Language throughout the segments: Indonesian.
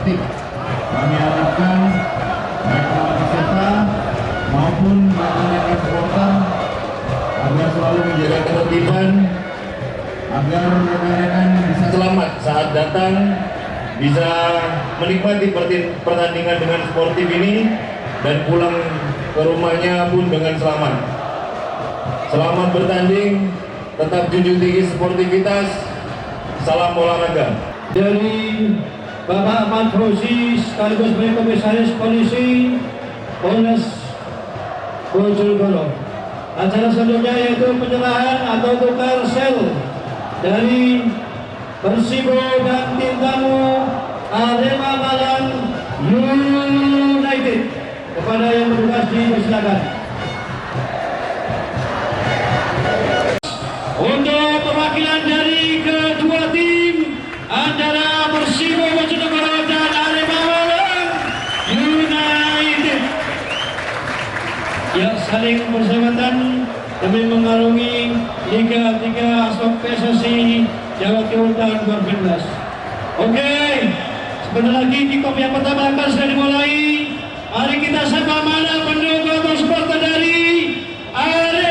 tertib. Kami harapkan baik peserta maupun rekan-rekan supporter agar selalu menjaga ketertiban, agar rekan-rekan bisa selamat saat datang, bisa menikmati pertandingan dengan sportif ini dan pulang ke rumahnya pun dengan selamat. Selamat bertanding, tetap junjung tinggi sportivitas, salam olahraga. Dari Bapak Ahmad Fauzi sekaligus sebagai Komisaris Polisi Polres Bojonegoro. Acara selanjutnya yaitu penyerahan atau tukar sel dari Persibo dan tim tamu Arema Malang United. Kepada yang bertugas dipersilakan. Untuk perwakilan dari kedua tim antara Persibo Bojonegoro dan Arema Malang United, ya, saling persahabatan demi mengarungi Liga 3 Asok PSSI Jawa Timur tahun 2012. Oke, sebentar lagi kick-off yang pertama akan sudah dimulai. Mari kita sapa mana pendukung atau supporter dari Arema.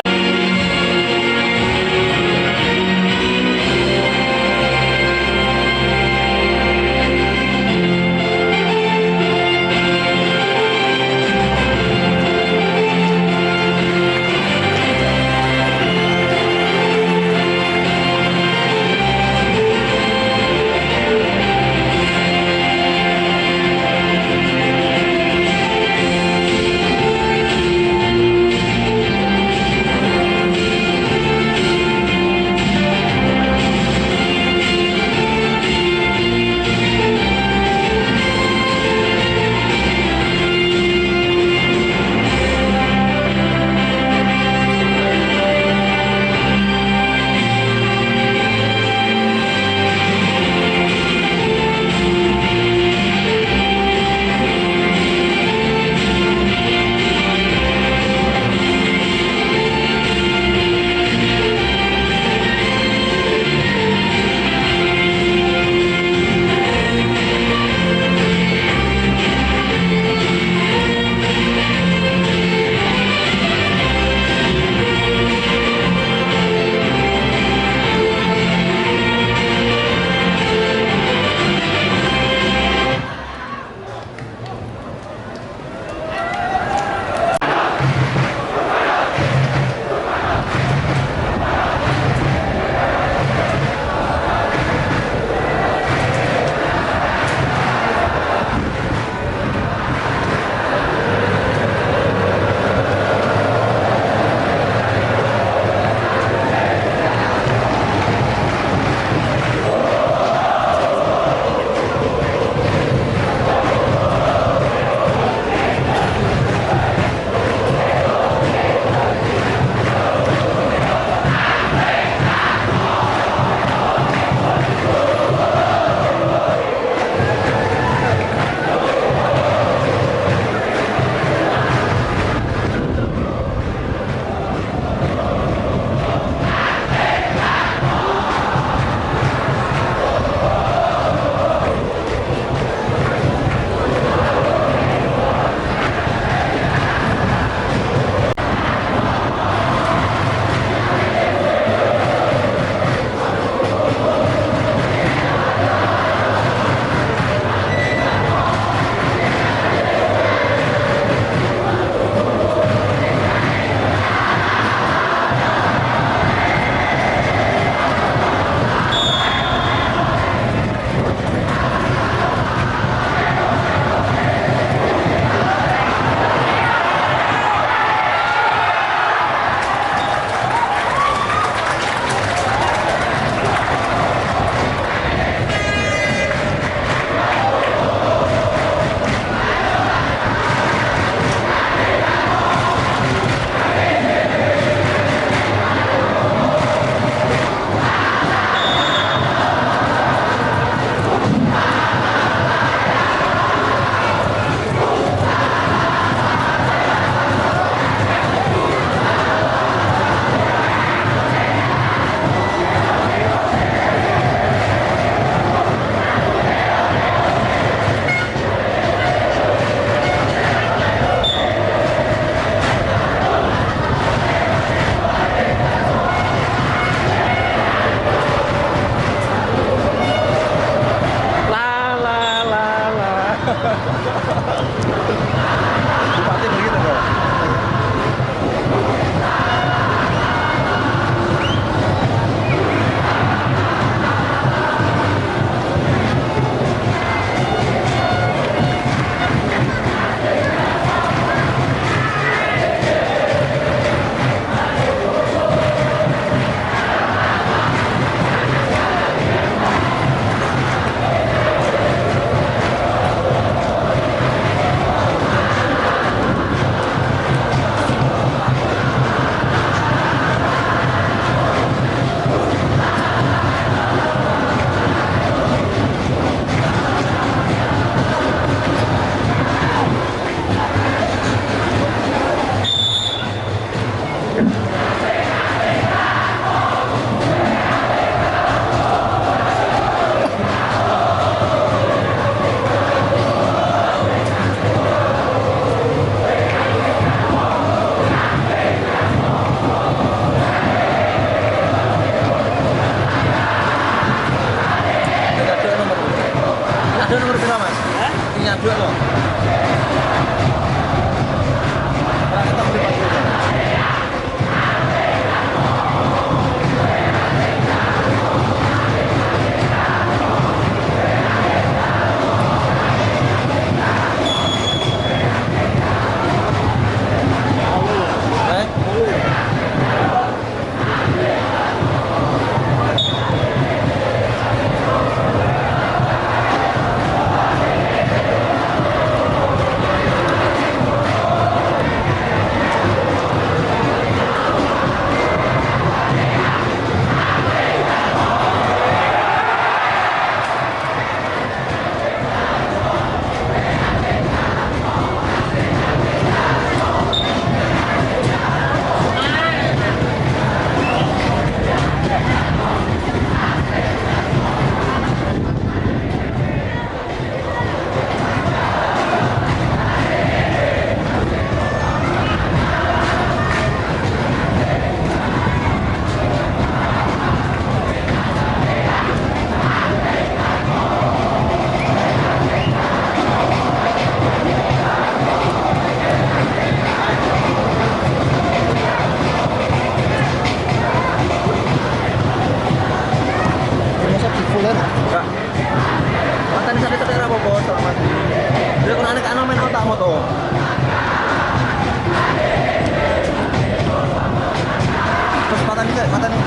tadi.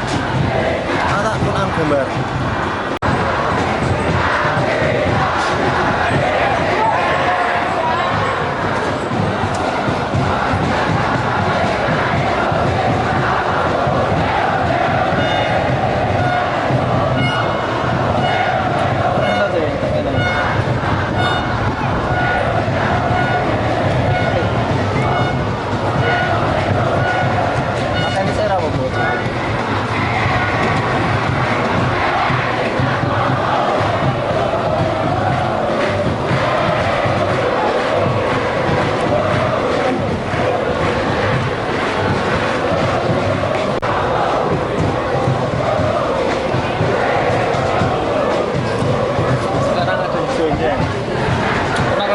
Ada pun gambar.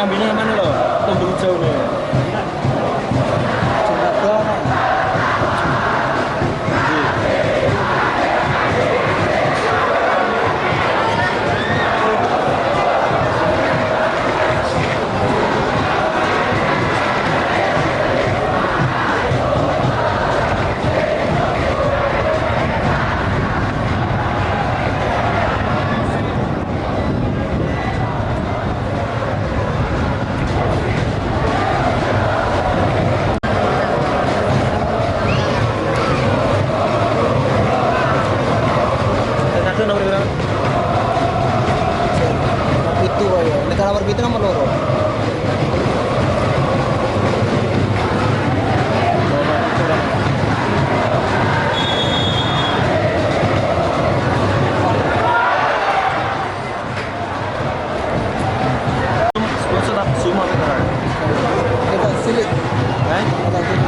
Lambinya mana loh? Tombol hijau nih. Negara berbeda nomor loro. Sponsor tak semua negara. Kita silit. Ada silit.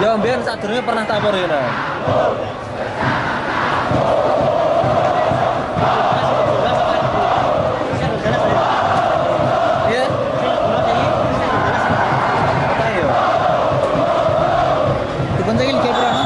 Ya, mbiyen sadurunge pernah tak por ya. Iya. Apa ya? Diboncengin ke berapa?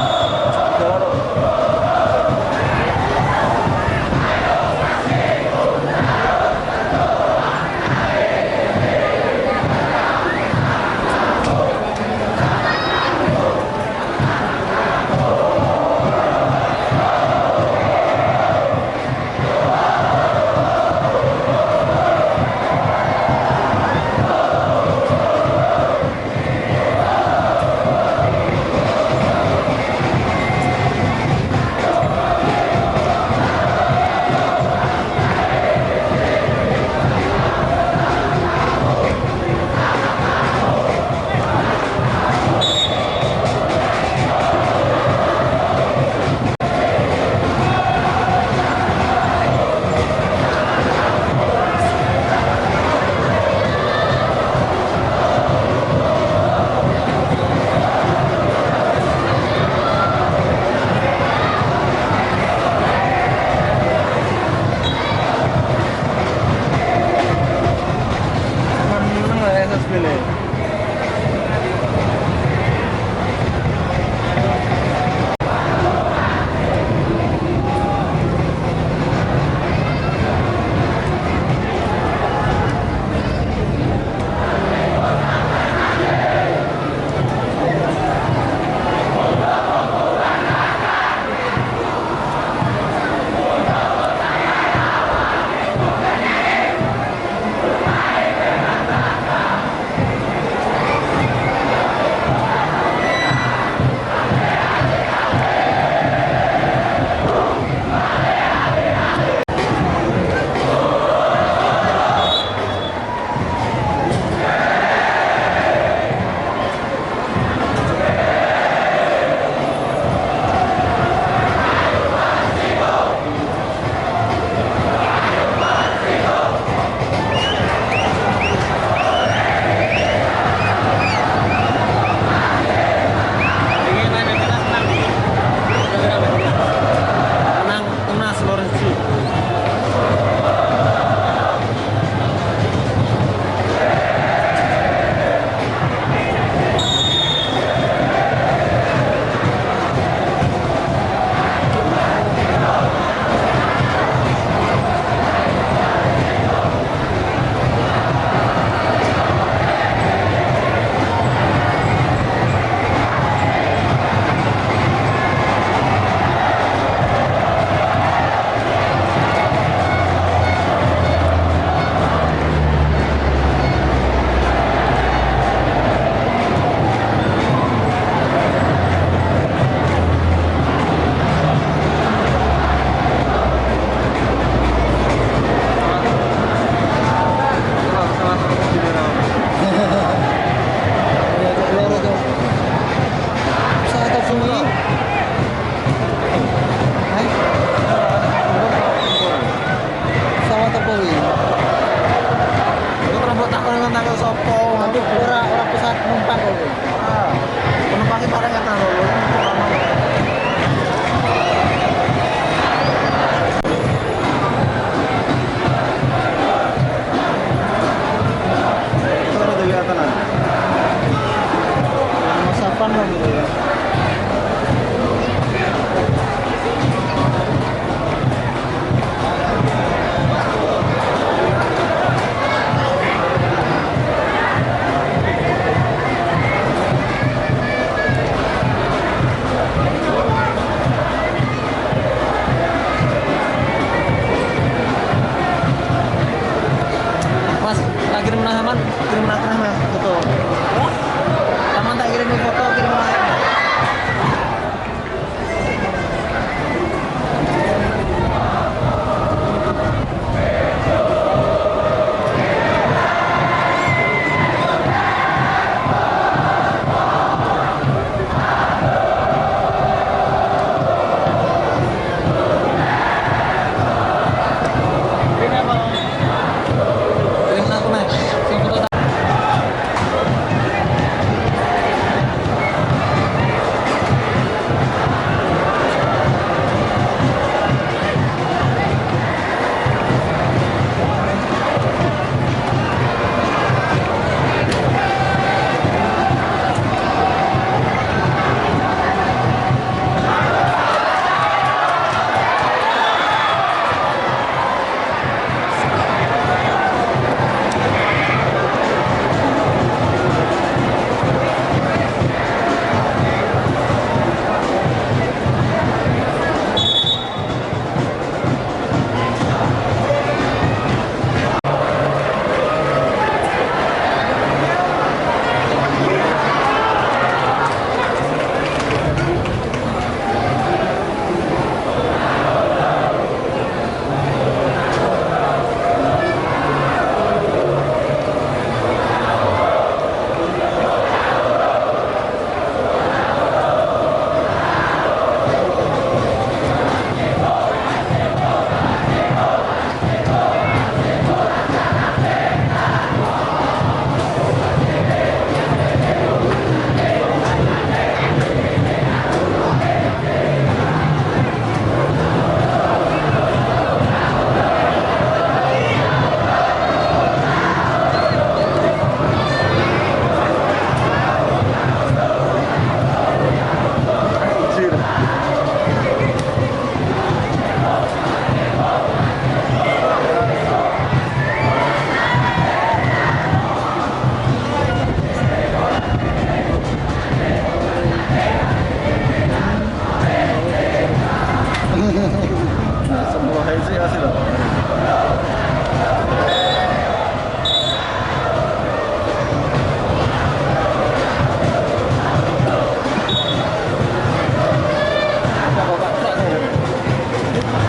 kasih loh.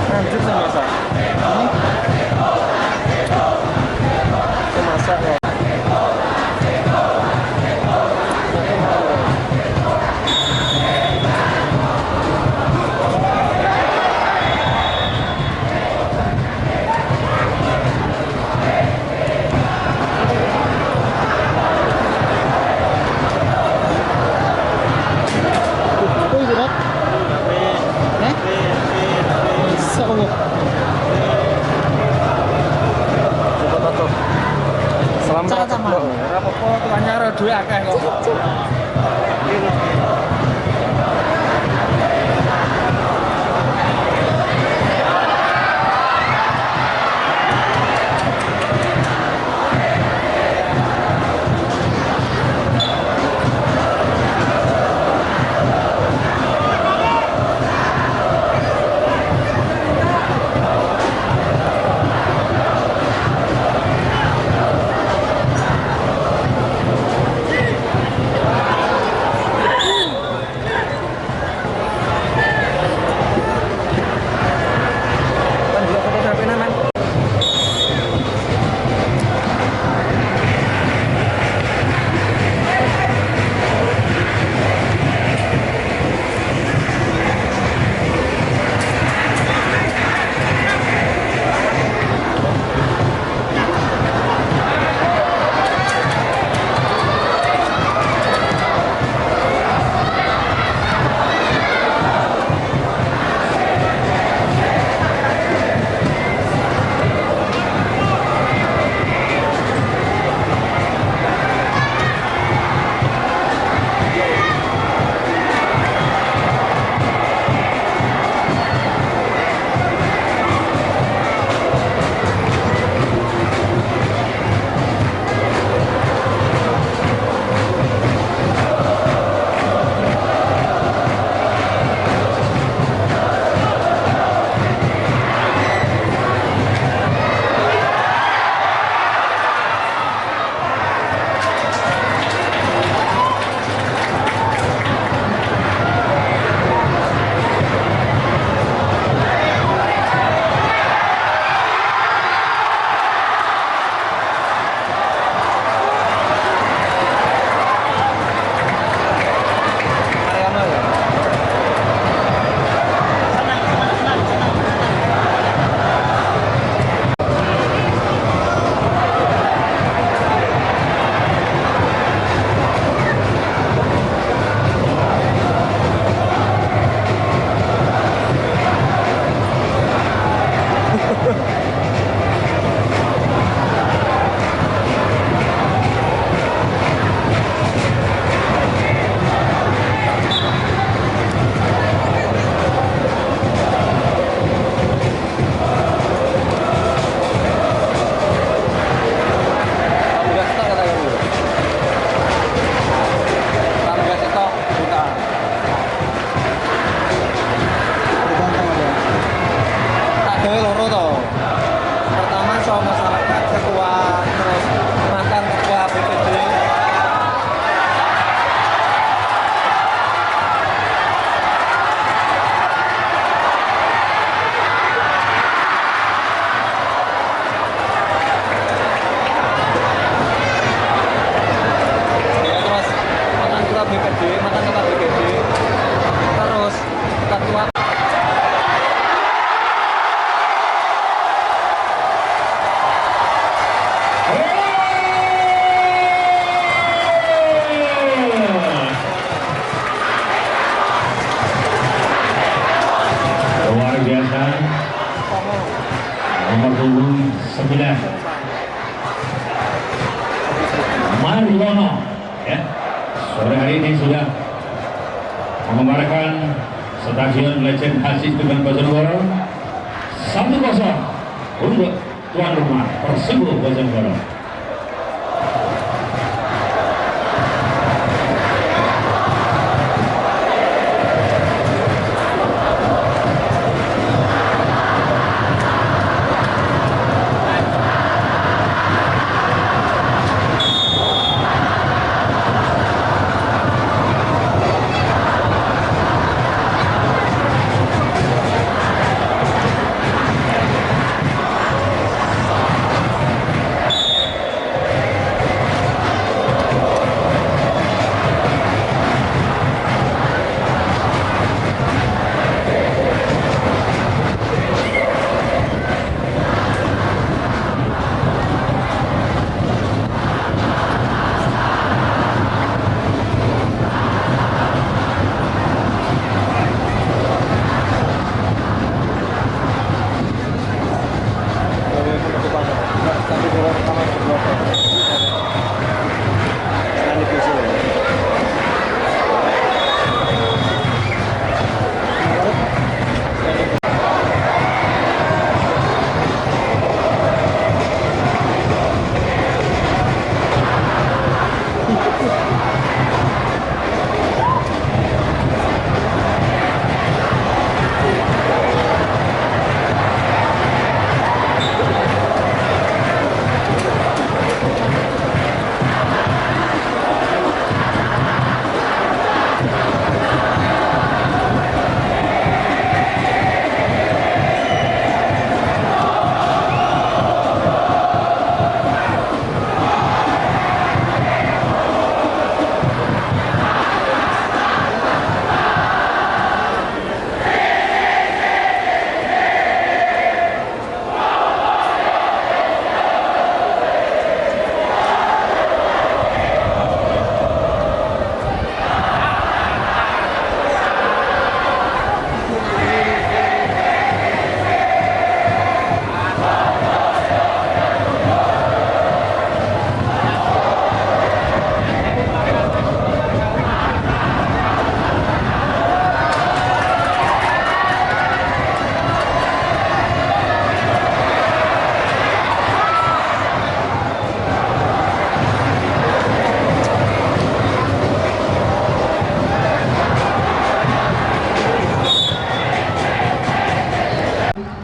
Lanjut nih masak. Ini masak ya. Selamat sama. Ora apa-apa tuane ora duwe akeh kok. nomor punggung 9 Marwono ya, sore hari ini sudah mengembarkan Stadion Legend Haji Tuban Bojonegoro 1-0 untuk tuan rumah Persibo Bojonegoro.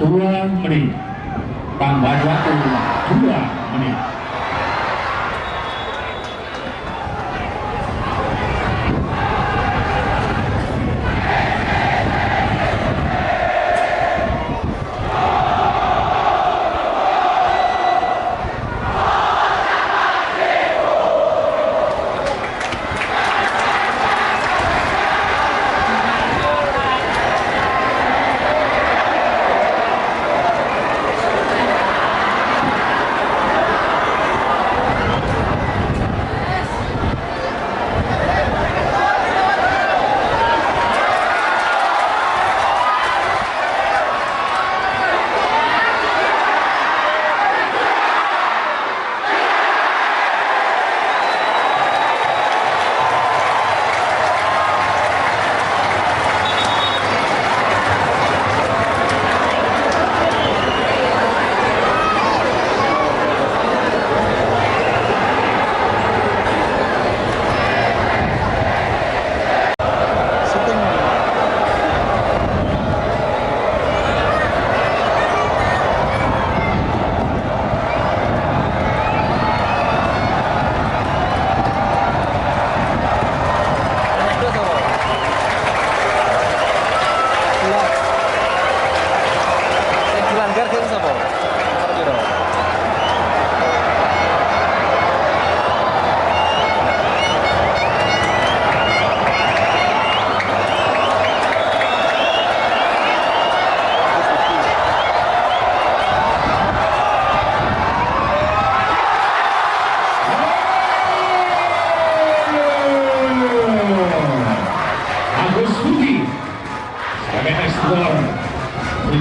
2 menit. Tambahan waktu 2 menit.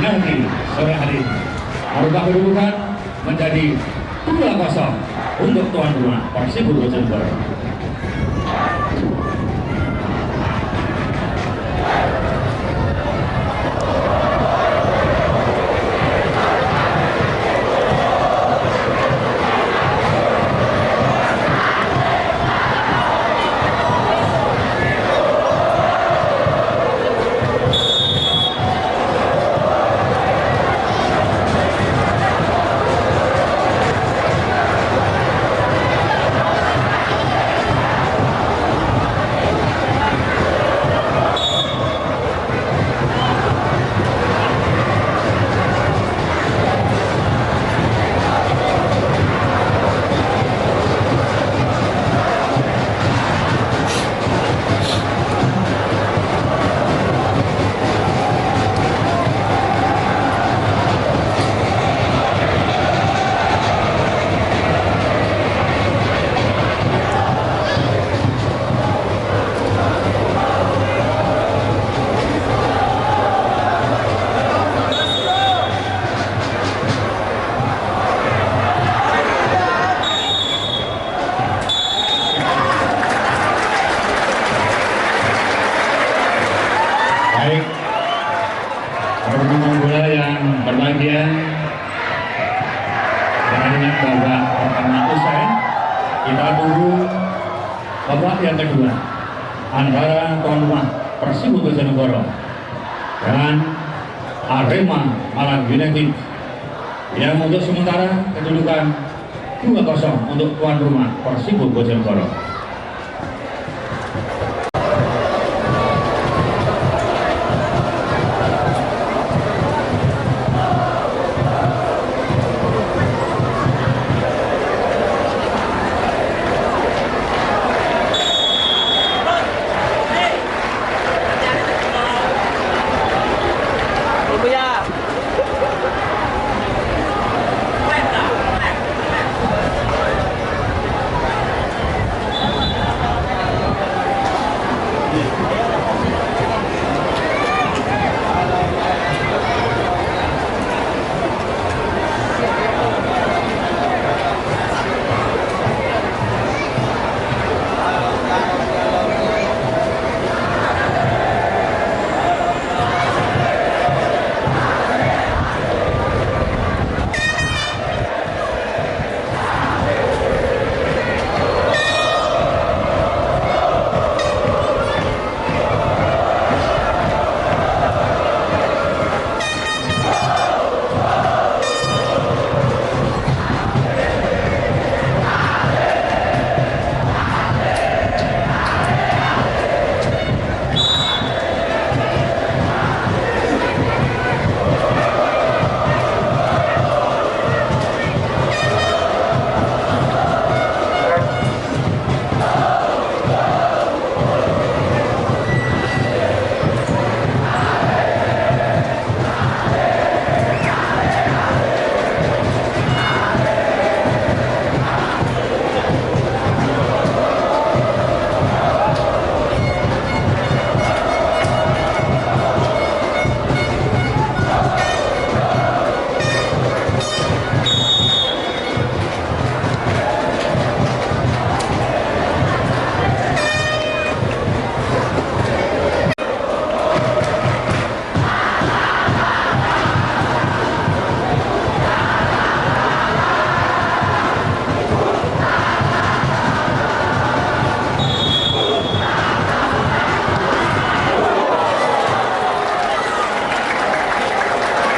Nanti sore hari merubah kedudukan menjadi 2-0 untuk tuan rumah Persib Bojonegoro. Baik, para pemain bola yang berbahagia, dengan babak pertama usai, kita tunggu babak yang kedua antara tuan rumah Persib Bojonegoro dan Arema Malang United yang untuk sementara kedudukan 2-0 untuk tuan rumah Persib Bojonegoro.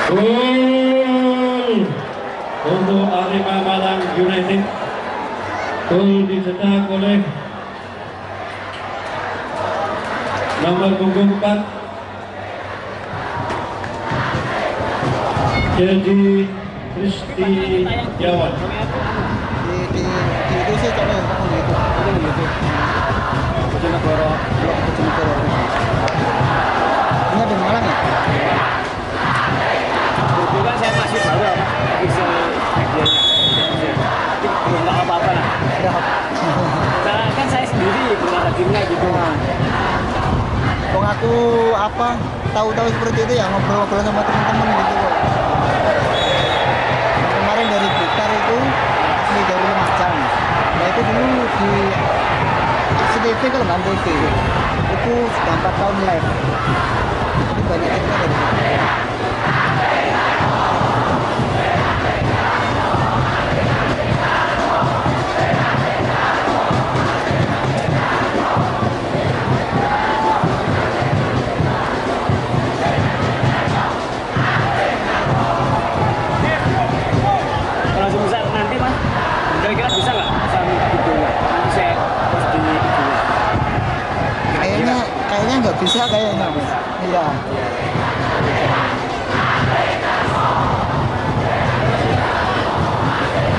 Gol untuk Arema Malang United. Gol dicetak oleh nomor punggung 4 jadi Kristiawan. Di itu sih coba yang kamu di YouTube. Bojonegoro, blog Bojonegoro. Ini ada di Malang ya? Itu kan saya masih baru apa official medianya. Jadi belum tahu apa-apa lah. Karena kan saya sendiri pernah timnya gitu. Kok aku apa tahu-tahu seperti itu ya ngobrol-ngobrol sama teman-teman gitu kok. Kemarin dari Blitar itu asli dari Lumajang. Nah itu dulu di SCTV kalau nggak TV itu sudah 4 tahun live. Jadi banyak cerita dari situ. Kalau bisa nanti mas, kira-kira bisa nggak sambil videonya? Nanti saya post di videonya. Kayaknya nggak bisa kayaknya mas. Iya.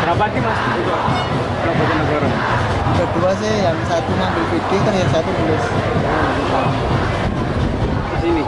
Berapa tim mas? Kalau Bojonegoro. Berdua sih yang satu ngambil video kan yang satu nulis. Di sini.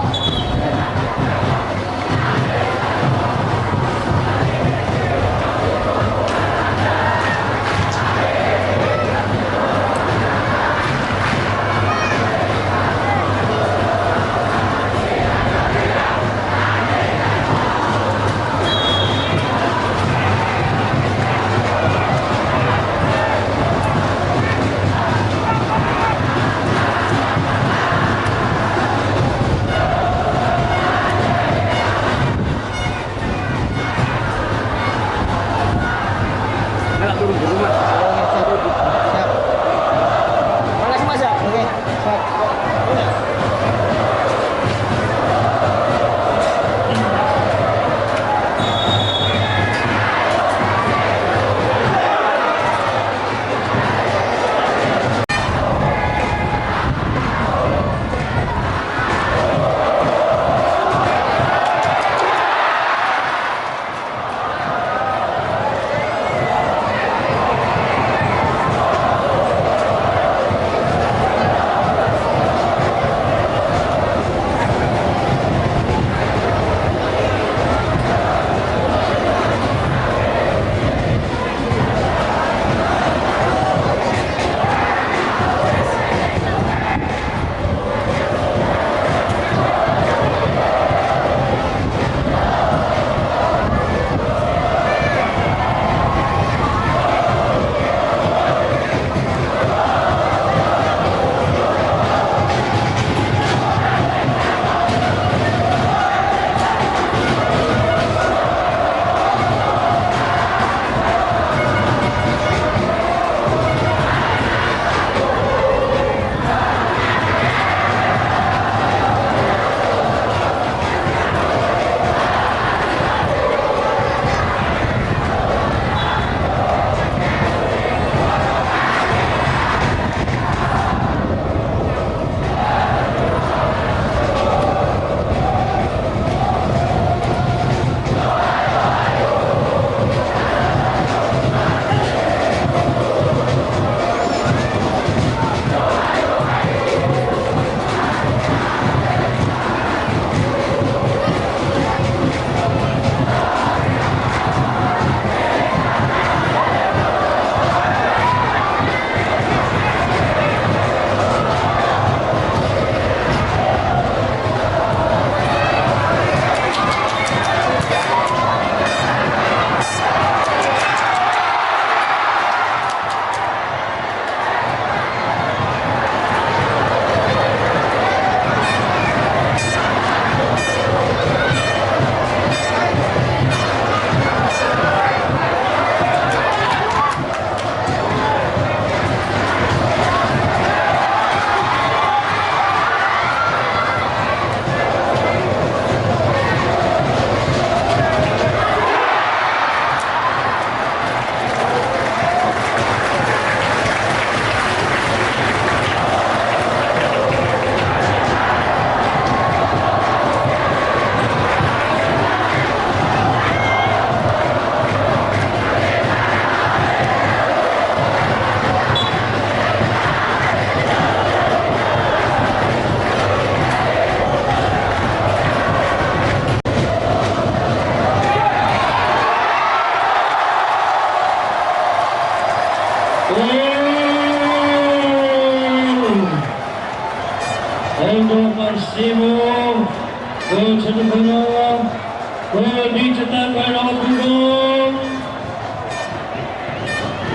Gol dicetak oleh nomor punggung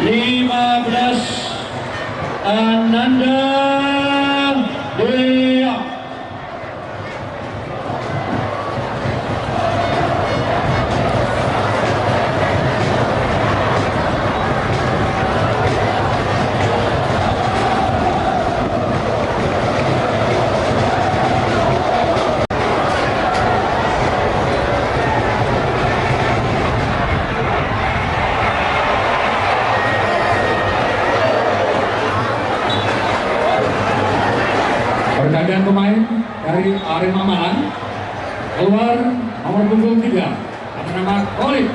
15 Ananda Dea. Pergantian pemain dari Arema Malang. Keluar nomor punggung 3 atas nama Khalid,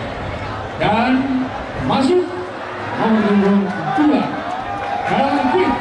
dan masuk nomor punggung 2 David.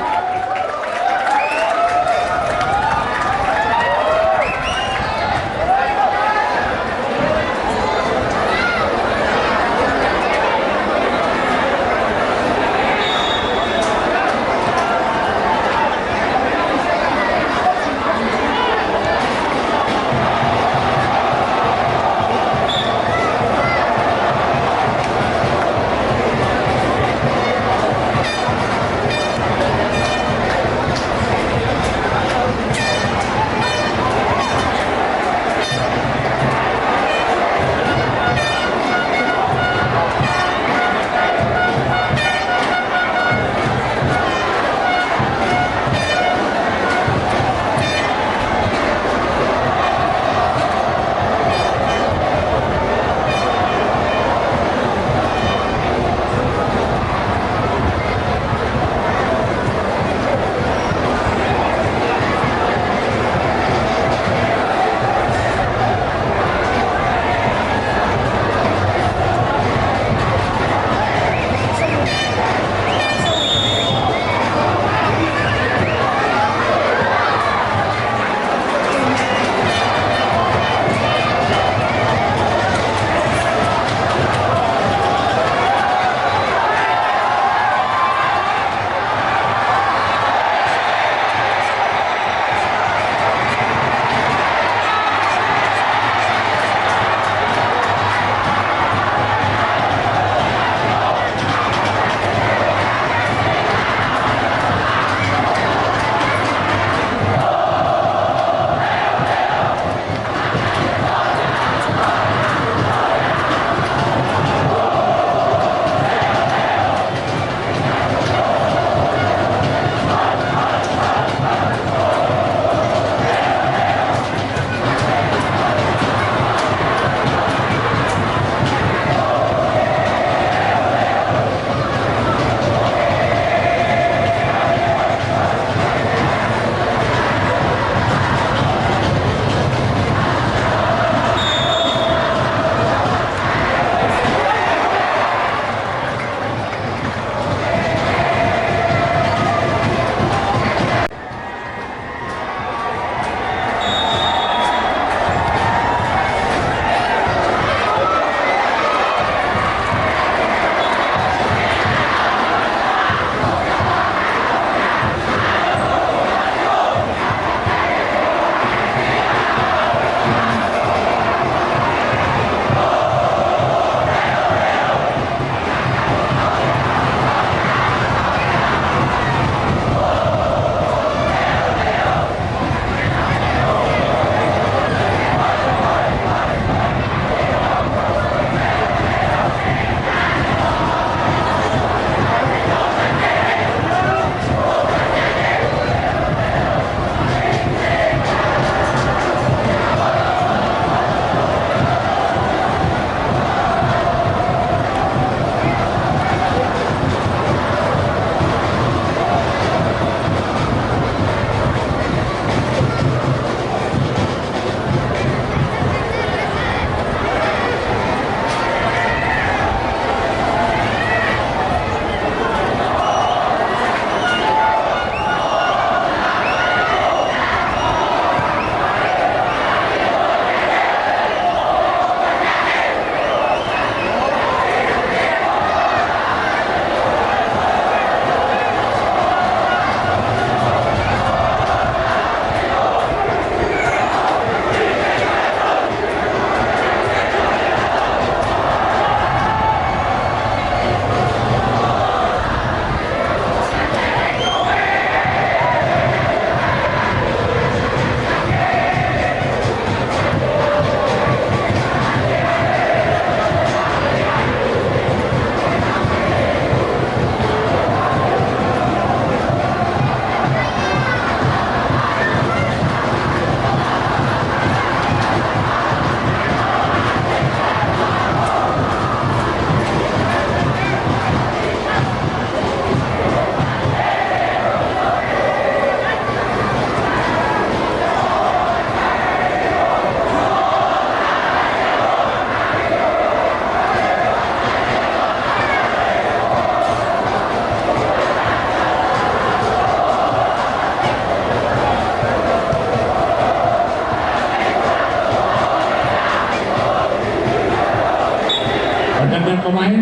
rangkaian pemain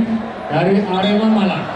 dari Arema Malang.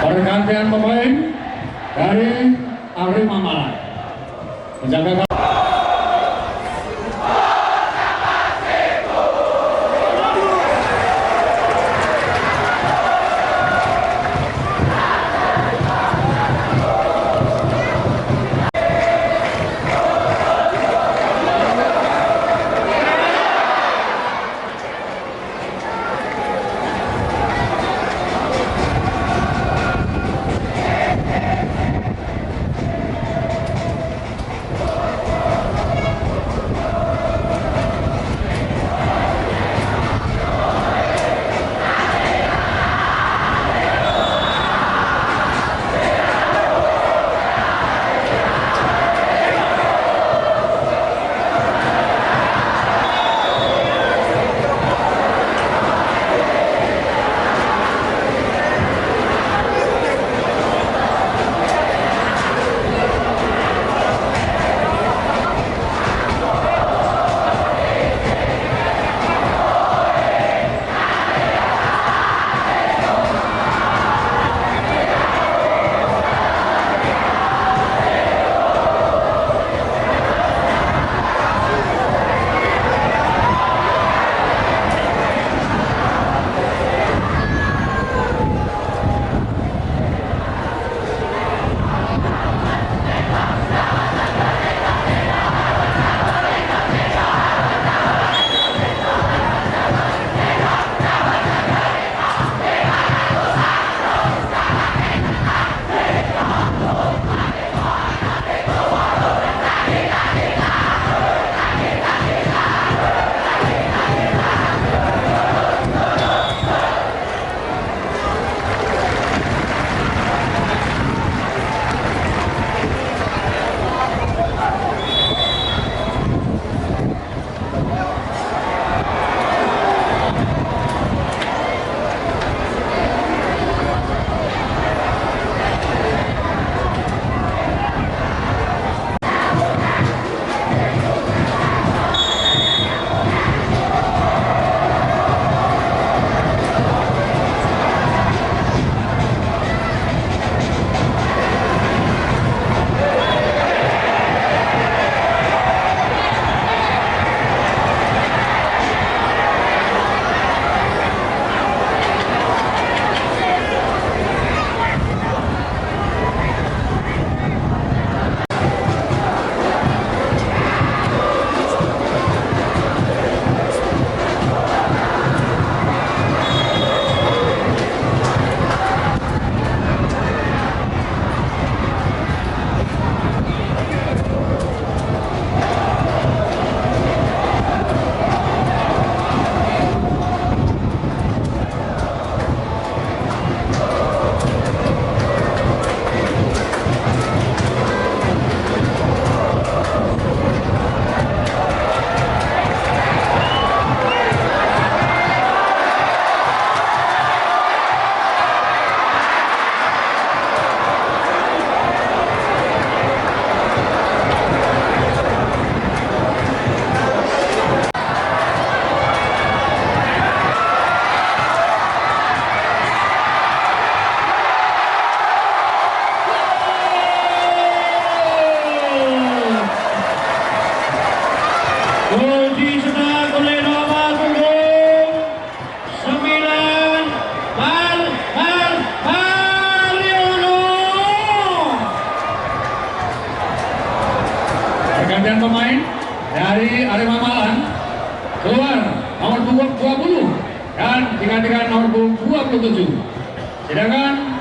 Pergantian pemain dari Arema Malang. Menjaga 27. Sedangkan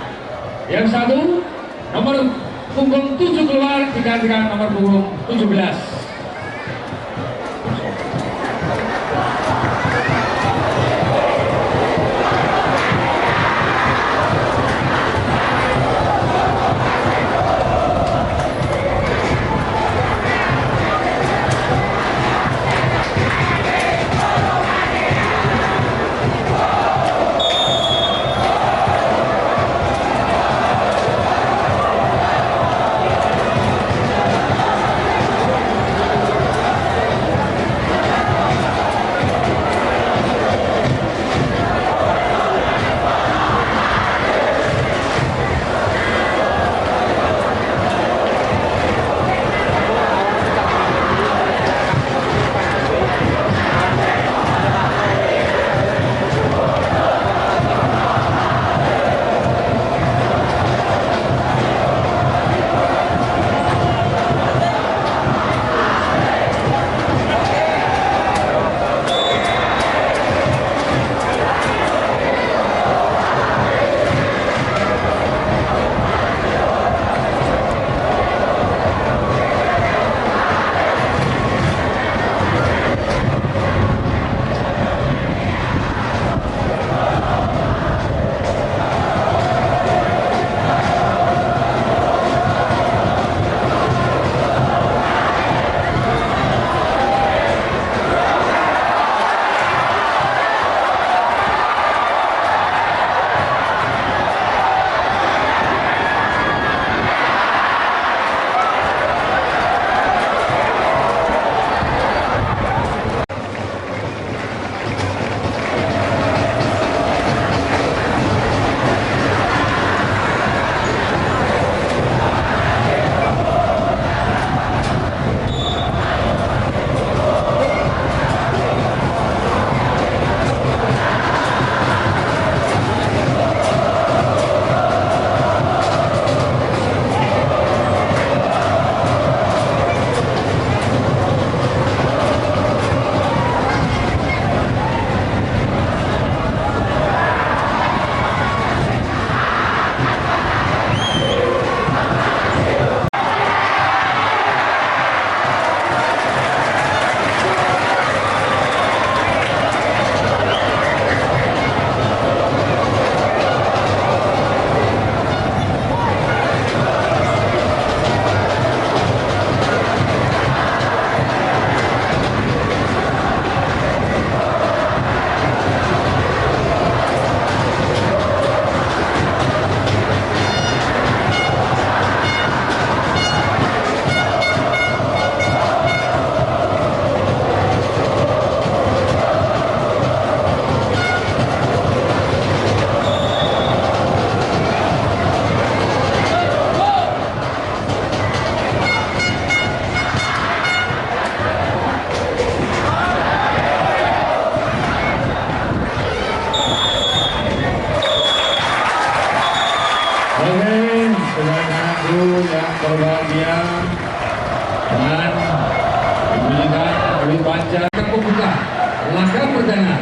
yang satu nomor punggung 7 keluar digantikan nomor punggung 17. yang berbahagia dan diberikan oleh panca pembuka laga perdana.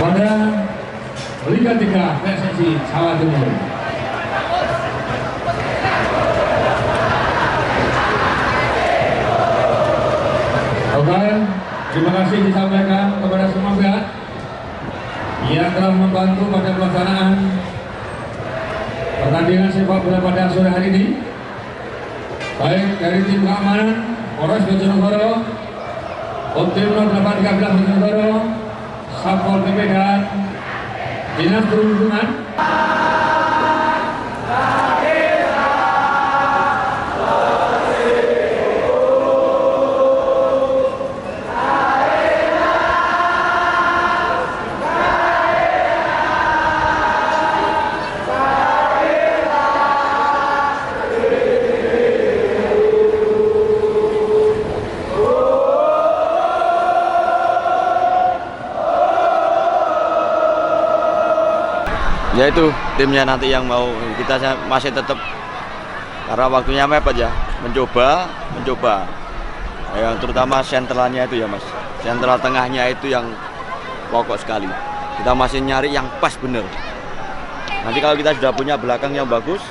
Pada Liga 3 PSSI Jawa Timur. Oke, terima kasih disampaikan kepada semua pihak yang telah membantu pada pelaksanaan pertandingan sepak bola pada sore hari ini, baik dari tim keamanan Polres Bojonegoro, Optimum 813 Bojonegoro, Satpol PP dan Dinas Perhubungan. Ya itu timnya nanti yang mau, kita masih tetap karena waktunya mepet ya, mencoba yang terutama sentralnya itu ya Mas, sentral tengahnya itu yang pokok sekali. Kita masih nyari yang pas bener. Nanti kalau kita sudah punya belakang yang bagus,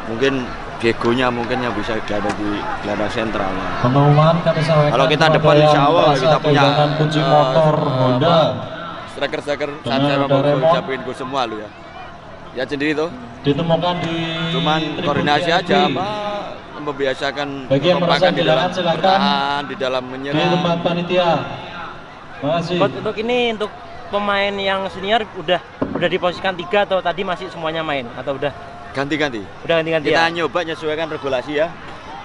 mungkin Diegonya mungkin yang bisa ada di gelandang sentralnya. Pengumuman kami sampaikan Kalau kita kepada depan yang insya Allah merasa kita punya kehilangan kunci motor Honda. striker Dengan saya mau Doraemon. siapin gol semua lu ya. Ya sendiri tuh. Ditemukan di Cuman tribun koordinasi VIP. aja apa membiasakan Bagi yang merasa kekompakan di dalam kehilangan, silakan. bertahan, di dalam Di menyerang. tempat panitia. Masih. Untuk ini untuk pemain yang senior udah diposisikan 3 atau tadi masih semuanya main atau udah Ganti-ganti. ganti-ganti Kita ya? nyoba nyesuaikan regulasi ya.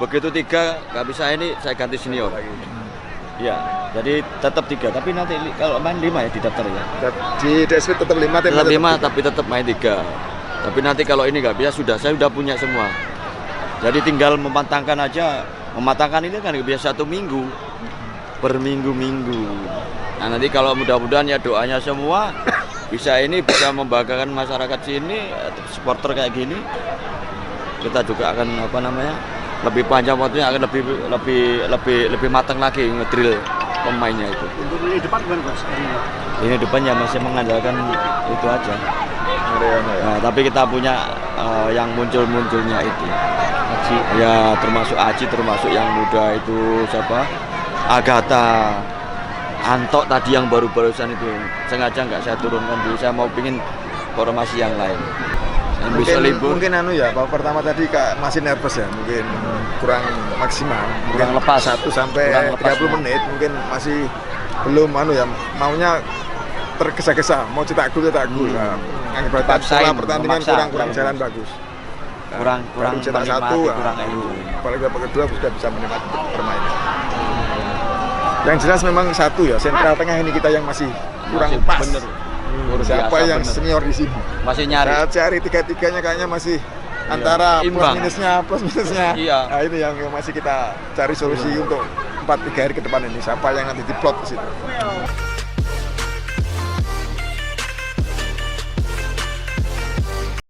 Begitu 3 nggak bisa ini saya ganti senior. Ya, jadi tetap 3. Tapi nanti kalau main 5 ya di daftar ya. Di DSP tetap 5 Tetap 5 tapi tetap main 3. Tapi nanti kalau ini nggak bisa saya sudah punya semua. Jadi tinggal mematangkan aja. Mematangkan ini kan biasa 1 minggu per minggu-minggu. Nah nanti kalau mudah-mudahan ya doanya semua bisa membanggakan masyarakat sini, supporter kayak gini. Kita juga akan lebih panjang waktunya, akan lebih matang lagi ngedrill pemainnya itu. Untuk ini depan gimana Coach? Ini depannya masih mengandalkan itu aja. Nah, tapi kita punya yang munculnya itu. Aji. Ya termasuk Aji, termasuk yang muda itu siapa? Agatha. Antok tadi yang barusan itu sengaja nggak saya turunkan dulu, saya mau pingin formasi yang lain. Yang bisa libur. Mungkin ya babak pertama tadi masih nervous ya, mungkin kurang maksimal, Kurang mungkin lepas. 1 sampai Kurang lepas. 30 menit mungkin masih belum maunya tergesa-gesa, mau cetak gol. Nah, akibat Paksain, pola pertandingan memaksa, kurang jalan bagus. Nah, kurang baru cetak menikmati, 1, kurang enjoy. apalagi babak kedua sudah bisa menikmati permainan. Yang jelas memang satu ya, sentral tengah ini kita yang masih kurang Masih pas. bener. Luar Siapa biasa, yang bener. senior di sini? Masih nyari. Saya cari tiga-tiganya kayaknya masih antara Imbang. plus minusnya. Iya. Nah, ini yang masih kita cari solusi untuk 4-3 hari ke depan ini. Siapa yang nanti diplot di situ?